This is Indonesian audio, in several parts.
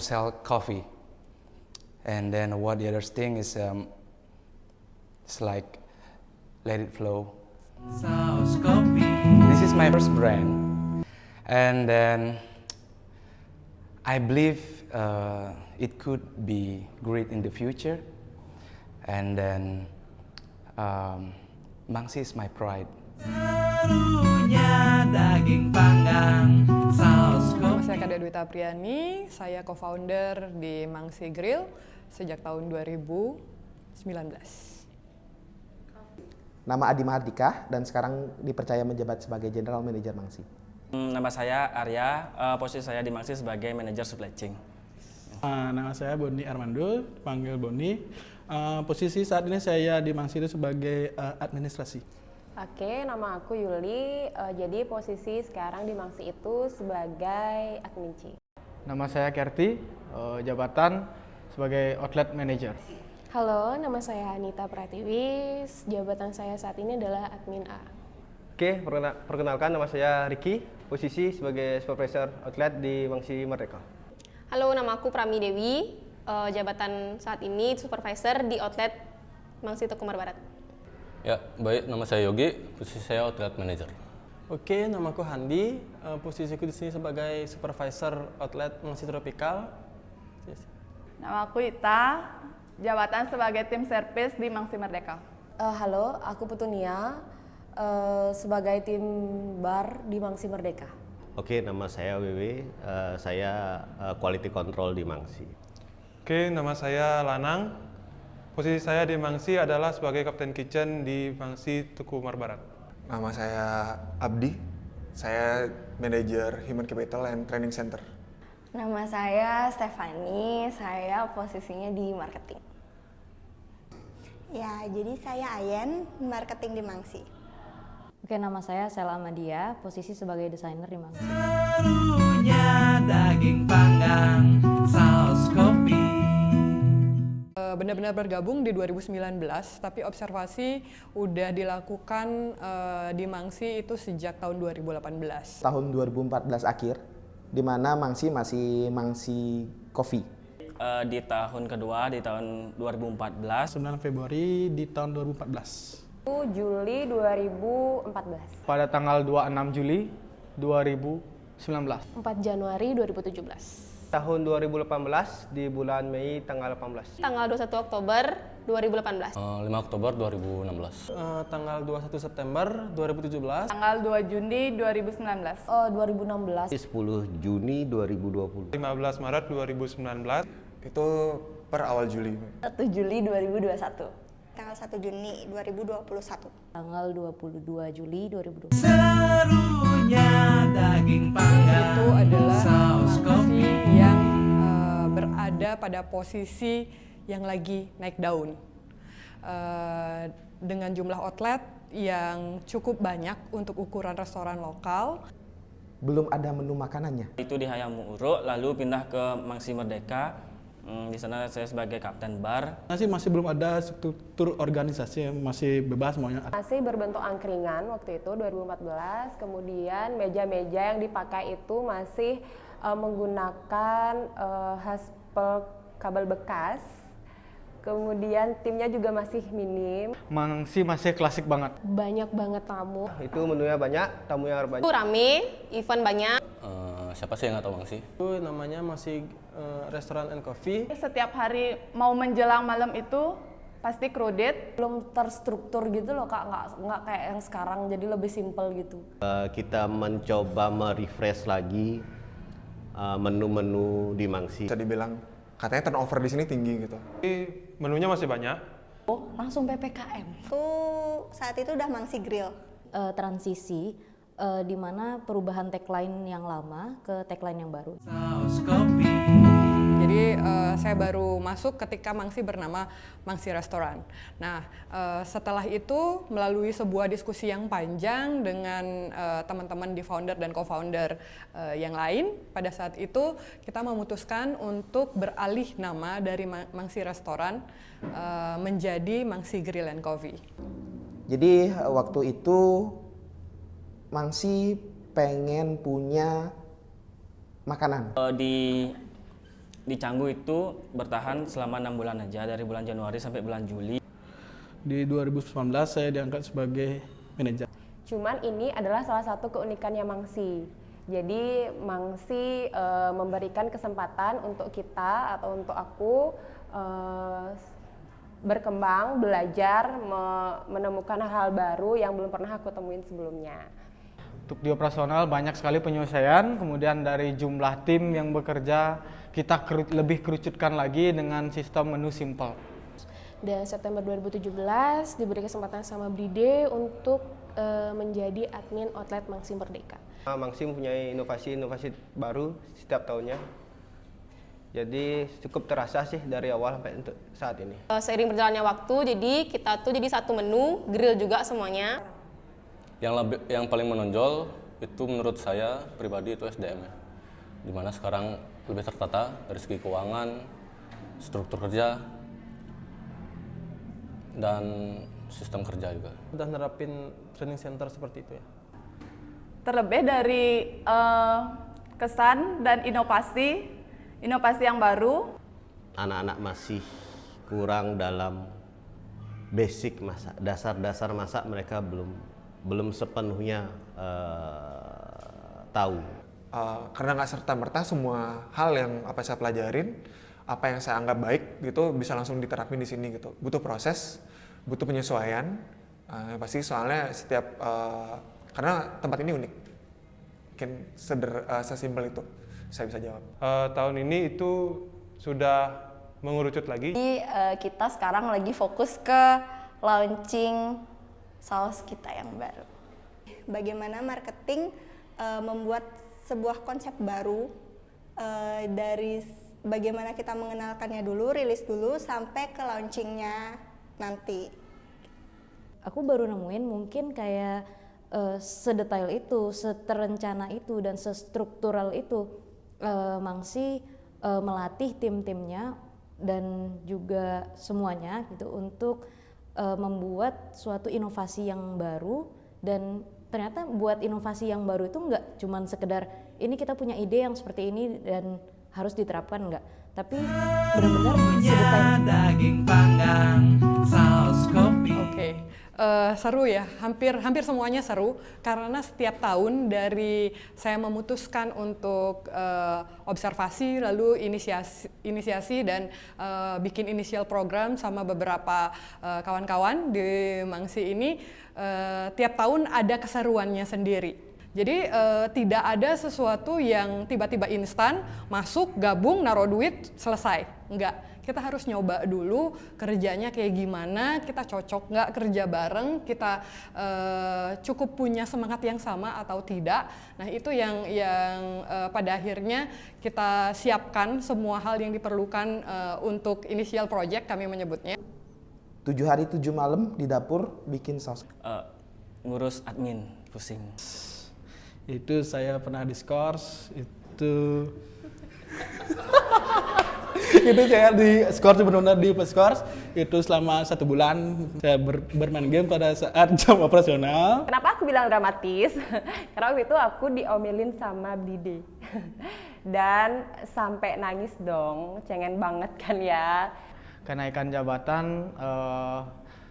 sell coffee, and then what the other thing is it's like let it flow. Saus kopi. This is my first brand, and then I believe it could be great in the future, and then Mangsi is my pride. Serunya daging panggang, saus kopi. Saya Kak Dwita Apriani, saya co-founder di Mangsi Grill sejak tahun 2019. Nama Adi Mahardika dan sekarang dipercaya menjabat sebagai General Manager Mangsi. Nama saya Arya, posisi saya di Mangsi sebagai manajer supply chain. Nama saya Boni Armando, panggil Boni. Posisi saat ini saya di Mangsi itu sebagai administrasi. Oke, nama aku Yuli, jadi posisi sekarang di Mangsi itu sebagai admin. Nama saya Kerti, jabatan sebagai outlet manager. Halo, nama saya Anita Pratiwi, jabatan saya saat ini adalah admin A. Oke, perkenalkan nama saya Ricky, posisi sebagai supervisor outlet di Mangsi Merdeka. Halo, nama aku Prami Dewi, jabatan saat ini supervisor di outlet Mangsi Tukumar Barat. Ya, baik. Nama saya Yogi, posisi saya outlet manager. Oke, nama aku Handi, posisiku di sini sebagai supervisor outlet Mangsi Tropical. Nama aku Ita, jabatan sebagai tim service di Mangsi Merdeka. Halo, aku Petunia, sebagai tim bar di Mangsi Merdeka. Oke, nama saya Wewe, saya quality control di Mangsi. Oke, nama saya Lanang. Posisi saya di Mangsi adalah sebagai Kapten Kitchen di Mangsi Tukumar Barat. Nama saya Abdi, saya manajer Human Capital and Training Center. Nama saya Stefani, saya posisinya di marketing. Ya, jadi saya Ayen, marketing di Mangsi. Oke, nama saya Sela Amadia, posisi sebagai desainer di Mangsi. Serunya daging panggang, saus kopi. Benar-benar bergabung di 2019, tapi observasi udah dilakukan di Mangsi itu sejak tahun 2018. Tahun 2014 akhir, di mana Mangsi masih Mangsi Coffee. Di tahun kedua, di tahun 2014. 9 Februari di tahun 2014. Juli 2014. Pada tanggal 26 Juli 2019. 4 Januari 2017. Tahun 2018 di bulan Mei tanggal 18. Tanggal 21 Oktober 2018. 5 Oktober 2016. Tanggal 21 September 2017. Tanggal 2 Juni 2019. 2016. 10 Juni 2020. 15 Maret 2019. Itu per awal Juli. 1 Juli 2021. Tanggal 1 Juni 2021. Tanggal 22 Juli 2020. Serunya daging panggang, itu adalah saus kopi yang berada pada posisi yang lagi naik daun. Dengan jumlah outlet yang cukup banyak untuk ukuran restoran lokal. Belum ada menu makanannya. Itu di Hayam Uruk, lalu pindah ke Mangsi Merdeka. Di sana saya sebagai kapten bar. Masih belum ada struktur organisasi, masih bebas semuanya. Masih berbentuk angkringan waktu itu 2014, kemudian meja-meja yang dipakai itu masih menggunakan haspel kabel bekas. Kemudian timnya juga masih minim. Mangsi masih klasik banget. Banyak banget tamu. Itu menunya banyak, tamunya banyak. Itu rame, event banyak. Siapa sih yang nggak tahu Mangsi? Itu namanya masih restoran and coffee. Setiap hari mau menjelang malam itu pasti crowded. Belum terstruktur gitu loh Kak, nggak kayak yang sekarang, jadi lebih simple gitu. Kita mencoba merefresh lagi menu-menu di Mangsi. Bisa dibilang katanya turnover di sini tinggi gitu. Menunya masih banyak. Oh, langsung PPKM. Saat itu udah Mangsi Grill. Transisi di mana perubahan tagline yang lama ke tagline yang baru. Saus kopi. Jadi saya baru masuk ketika Mangsi bernama Mangsi Restoran. Nah, setelah itu melalui sebuah diskusi yang panjang dengan teman-teman di founder dan co-founder yang lain, pada saat itu kita memutuskan untuk beralih nama dari Mangsi Restoran menjadi Mangsi Grill and Coffee. Jadi waktu itu Mangsi pengen punya makanan. Di di Canggu itu bertahan selama 6 bulan aja, dari bulan Januari sampai bulan Juli. Di 2019 saya diangkat sebagai manajer. Cuman ini adalah salah satu keunikannya Mangsi. Jadi Mangsi memberikan kesempatan untuk kita atau untuk aku berkembang, belajar, menemukan hal baru yang belum pernah aku temuin sebelumnya. Untuk di operasional banyak sekali penyelesaian, kemudian dari jumlah tim yang bekerja kita lebih kerucutkan lagi dengan sistem menu simple. Dan September 2017 diberi kesempatan sama Bride untuk menjadi admin outlet Mangsi Merdeka. Mangsi mempunyai inovasi-inovasi baru setiap tahunnya. Jadi cukup terasa sih dari awal sampai untuk saat ini. Seiring berjalannya waktu, jadi kita tuh jadi satu menu, grill juga semuanya. Yang paling menonjol itu menurut saya pribadi itu SDM ya. Dimana sekarang lebih tertata dari segi keuangan, struktur kerja, dan sistem kerja juga. Udah nerapin training center seperti itu ya? Terlebih dari kesan dan inovasi yang baru. Anak-anak masih kurang dalam basic masak, dasar-dasar masak mereka belum sepenuhnya tahu. Karena nggak serta-merta semua hal yang apa saya pelajarin, apa yang saya anggap baik gitu bisa langsung diterapin di sini gitu. Butuh proses, butuh penyesuaian. Pasti soalnya setiap karena tempat ini unik. Mungkin sesimpel itu saya bisa jawab. Tahun ini itu sudah mengerucut lagi. Jadi kita sekarang lagi fokus ke launching saus kita yang baru. Bagaimana marketing membuat sebuah konsep baru dari bagaimana kita mengenalkannya dulu, rilis dulu, sampai ke launchingnya nanti. Aku baru nemuin mungkin kayak sedetail itu, seterencana itu, dan sestruktural itu Mangsi melatih tim-timnya dan juga semuanya gitu untuk membuat suatu inovasi yang baru. Dan ternyata buat inovasi yang baru itu nggak cuman sekedar ini kita punya ide yang seperti ini dan harus diterapkan, nggak, tapi benar-benar sedetail daging panggang, saus kopi. Oke. Seru ya, hampir semuanya seru karena setiap tahun dari saya memutuskan untuk observasi lalu inisiasi dan bikin initial program sama beberapa kawan-kawan di Mangsi ini, tiap tahun ada keseruannya sendiri. Jadi tidak ada sesuatu yang tiba-tiba instan, masuk, gabung, naruh duit, selesai. Enggak. Kita harus nyoba dulu kerjanya kayak gimana, kita cocok nggak kerja bareng, kita cukup punya semangat yang sama atau tidak. Nah itu yang pada akhirnya kita siapkan semua hal yang diperlukan untuk initial project kami menyebutnya. 7 hari 7 malam di dapur bikin saus. Ngurus admin, pusing. Itu saya pernah diskors, itu itu saya di skors benar-benar di skors itu selama 1 bulan saya bermain game pada saat jam operasional. Kenapa aku bilang dramatis? Karena waktu itu aku diomelin sama Bride dan sampai nangis dong, cengen banget kan ya. Kenaikan jabatan,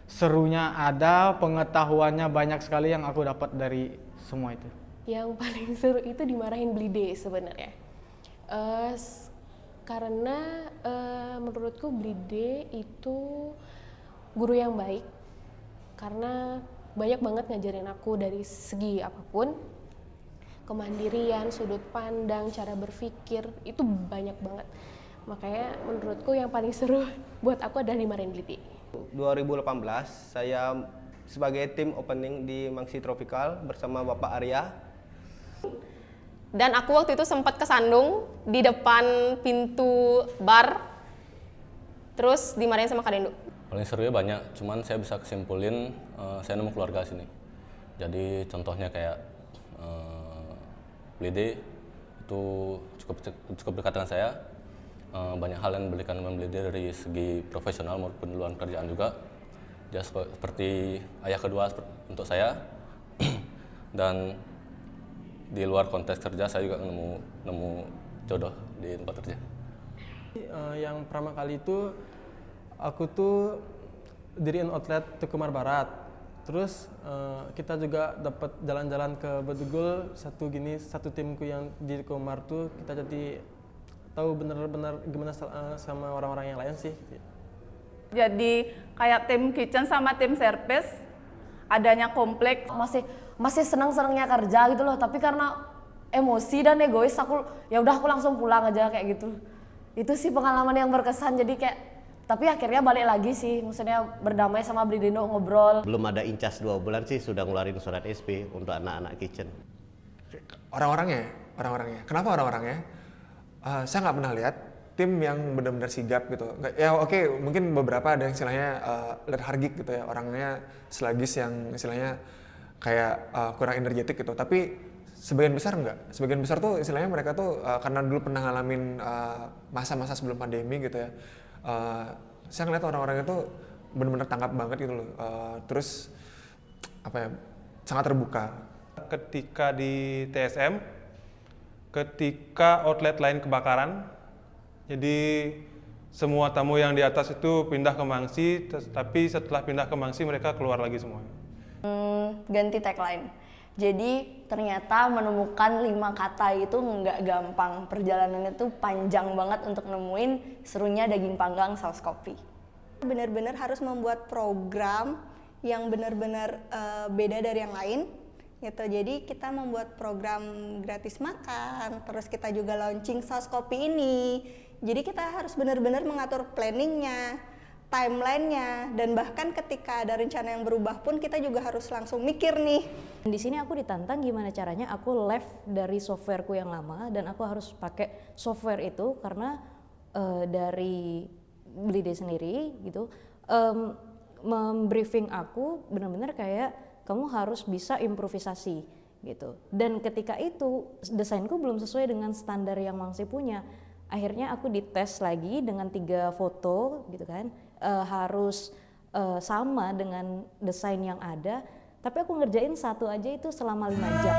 serunya ada, pengetahuannya banyak sekali yang aku dapat dari semua itu. Yang paling seru itu dimarahin Bride sebenarnya. Karena menurutku Bride itu guru yang baik karena banyak banget ngajarin aku dari segi apapun, kemandirian, sudut pandang, cara berpikir itu banyak banget. Makanya menurutku yang paling seru buat aku adalah dimarahin Bride. 2018 saya sebagai tim opening di Mangsi Tropical bersama Bapak Arya. Dan aku waktu itu sempat kesandung di depan pintu bar, terus dimarahin sama Kak Dendo. Paling serunya banyak, cuman saya bisa kesimpulin saya nemu keluarga sini. Jadi contohnya kayak Bride itu cukup dekat dengan saya. Banyak hal yang diberikan dengan Bride dari segi profesional maupun di luar kerjaan juga. Dia seperti ayah kedua untuk saya. Dan di luar konteks kerja saya juga nemu jodoh di tempat kerja. Yang pertama kali itu aku tuh diriin outlet Tukumar Barat. Terus kita juga dapat jalan-jalan ke Bedugul, satu timku yang di Tukumar tuh kita jadi tahu benar-benar gimana sama orang-orang yang lain sih. Jadi kayak tim kitchen sama tim service adanya kompleks. Masih senang-senangnya kerja gitu loh, tapi karena emosi dan egois aku langsung pulang aja kayak gitu. Itu sih pengalaman yang berkesan, jadi kayak tapi akhirnya balik lagi sih, maksudnya berdamai sama Blidino, ngobrol. Belum ada incas 2 bulan sih sudah ngeluarin surat SP untuk anak-anak kitchen. Orang-orangnya. Kenapa orang-orangnya? Saya nggak pernah lihat tim yang benar-benar sigap gitu. Ya oke, mungkin beberapa ada yang istilahnya lethargic gitu ya, orangnya sluggish yang istilahnya kayak kurang energetik gitu. Tapi sebagian besar enggak. Sebagian besar tuh istilahnya mereka tuh karena dulu pernah ngalamin masa-masa sebelum pandemi gitu ya. Saya ngeliat orang-orang itu benar-benar tanggap banget gitu loh. Terus sangat terbuka. Ketika di TSM, ketika outlet lain kebakaran, jadi semua tamu yang di atas itu pindah ke Mangsi, tapi setelah pindah ke Mangsi mereka keluar lagi semuanya. Ganti tagline. Jadi ternyata menemukan 5 kata itu nggak gampang. Perjalanannya tuh panjang banget untuk nemuin serunya daging panggang saus kopi. Benar-benar harus membuat program yang benar-benar beda dari yang lain. Gitu. Jadi kita membuat program gratis makan, terus kita juga launching saus kopi ini. Jadi kita harus benar-benar mengatur planningnya, timelinenya, dan bahkan ketika ada rencana yang berubah pun kita juga harus langsung mikir nih. Di sini aku ditantang gimana caranya aku left dari softwareku yang lama dan aku harus pakai software itu karena dari Blide sendiri gitu membriefing aku benar-benar kayak kamu harus bisa improvisasi gitu. Dan ketika itu desainku belum sesuai dengan standar yang Mangsi punya. Akhirnya aku dites lagi dengan 3 foto gitu kan. Harus sama dengan desain yang ada. Tapi aku ngerjain satu aja itu selama 5 jam.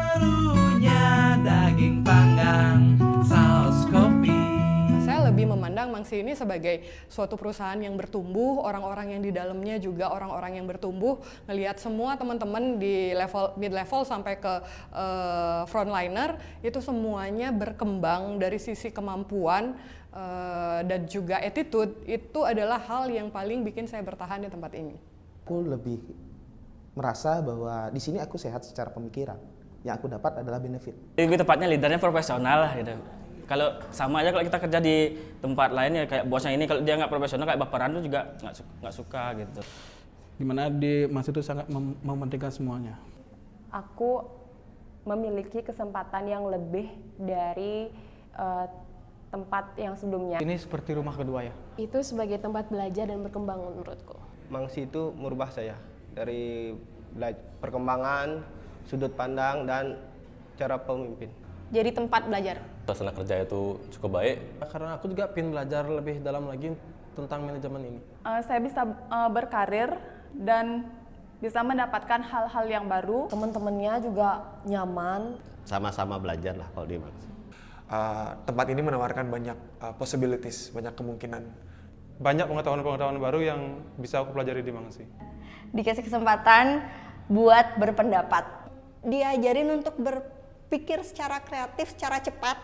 Daging panggang, saus kopi. Saya lebih memandang Mangsi ini sebagai suatu perusahaan yang bertumbuh, orang-orang yang di dalamnya juga orang-orang yang bertumbuh, ngelihat semua teman-teman di level mid level sampai ke frontliner itu semuanya berkembang dari sisi kemampuan dan juga attitude. Itu adalah hal yang paling bikin saya bertahan di tempat ini. Aku lebih merasa bahwa di sini aku sehat secara pemikiran. Yang aku dapat adalah benefit. Lebih tepatnya leadernya profesional lah gitu. Kalau sama aja kalau kita kerja di tempat lain ya kayak bosnya ini kalau dia nggak profesional kayak baperan tuh juga nggak suka gitu. Gimana di Mas itu sangat mementingkan semuanya. Aku memiliki kesempatan yang lebih dari tempat yang sebelumnya. Ini seperti rumah kedua ya? Itu sebagai tempat belajar dan berkembang menurutku. Mangsi itu merubah saya dari perkembangan, sudut pandang, dan cara pemimpin. Jadi tempat belajar. Suasana kerja itu cukup baik. Karena aku juga ingin belajar lebih dalam lagi tentang manajemen ini. Saya bisa berkarir dan bisa mendapatkan hal-hal yang baru. Teman-temannya juga nyaman. Sama-sama belajar lah kalau di Mangsi. Tempat ini menawarkan banyak possibilities, banyak kemungkinan. Banyak pengetahuan-pengetahuan baru yang bisa aku pelajari di Mangsi. Dikasih kesempatan buat berpendapat. Diajarin untuk berpikir secara kreatif, secara cepat,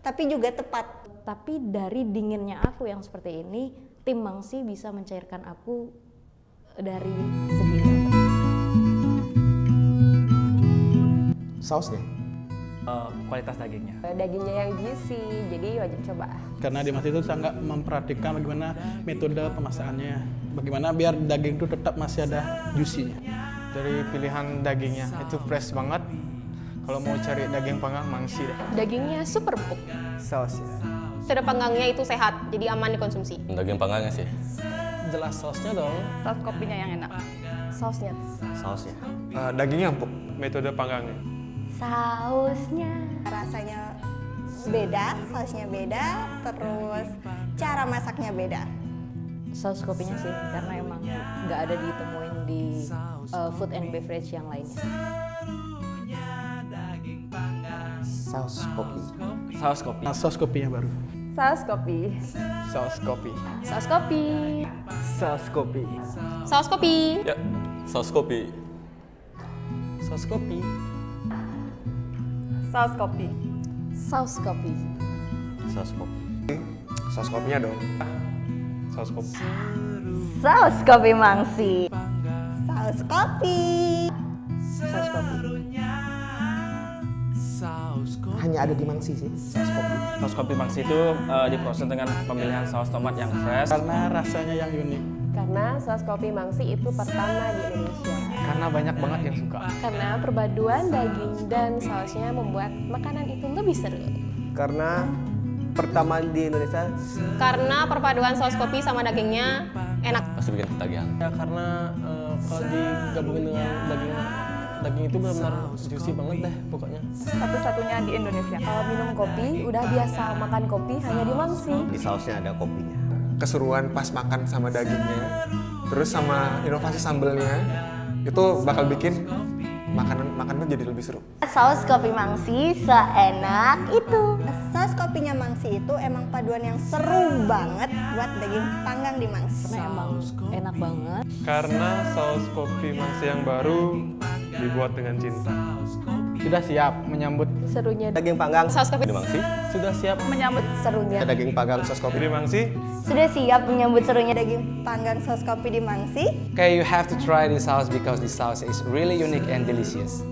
tapi juga tepat. Tapi dari dinginnya aku yang seperti ini, tim Mangsi bisa mencairkan aku dari segi sausnya. Kualitas dagingnya. Dagingnya yang juicy, jadi wajib coba. Karena di Mas itu sangat memperhatikan bagaimana metode pemasakannya, bagaimana biar daging itu tetap masih ada juicy-nya. Dari pilihan dagingnya itu fresh banget. Kalau mau cari daging panggang Mangsi deh. Dagingnya super empuk. Sausnya. Sudah panggangnya itu sehat, jadi aman dikonsumsi. Daging panggangnya sih. Jelas sausnya dong. Saus kopinya yang enak. Sausnya. Sausnya. Dagingnya empuk. Metode panggangnya. Sausnya. Rasanya beda, sausnya beda, terus cara masaknya beda. Saus kopinya sih, karena emang nggak ada ditemuin di food and beverage yang lainnya. Saus kopi. Saus kopinya baru. Saus kopi. Saus kopi. Saus kopi. Saus kopi. Saus kopi. Ya, saus kopi. Saus kopi. Saus kopi. Saus kopi. Saus kopi. Saus kopinya dong. Saus kopi. Saus kopi Mangsi. Saus kopi. Saus kopi. Hanya ada di Mangsi sih. Saus kopi. Saus kopi Mangsi itu diproses dengan pemilihan saus tomat yang fresh. Karena rasanya yang unik. Karena saus kopi Mangsi itu pertama di Indonesia. Karena banyak banget yang suka. Karena perpaduan daging dan sausnya membuat makanan itu lebih seru. Karena pertama di Indonesia. Karena perpaduan saus kopi sama dagingnya enak. Pasti bikin ketagihan. Ya karena kalau digabungin dengan daging itu benar-benar juicy banget deh pokoknya. Satu-satunya di Indonesia. Kalau minum kopi, udah biasa makan kopi hanya di Mangsi. Di sausnya ada kopinya. Keseruan pas makan sama dagingnya, terus sama inovasi sambelnya, itu bakal bikin makanan jadi lebih seru. Saus kopi Mangsi seenak itu. Saus kopinya Mangsi itu emang paduan yang seru banget buat daging panggang di Mangsi. Emang enak banget. Karena saus kopi Mangsi yang baru dibuat dengan cinta. Sudah siap menyambut serunya daging panggang saus kopi di Mangsi. Sudah siap menyambut serunya daging panggang saus kopi di Mangsi. Sudah siap menyambut serunya daging panggang saus kopi di Mangsi. Okay, you have to try this sauce because this sauce is really unique and delicious.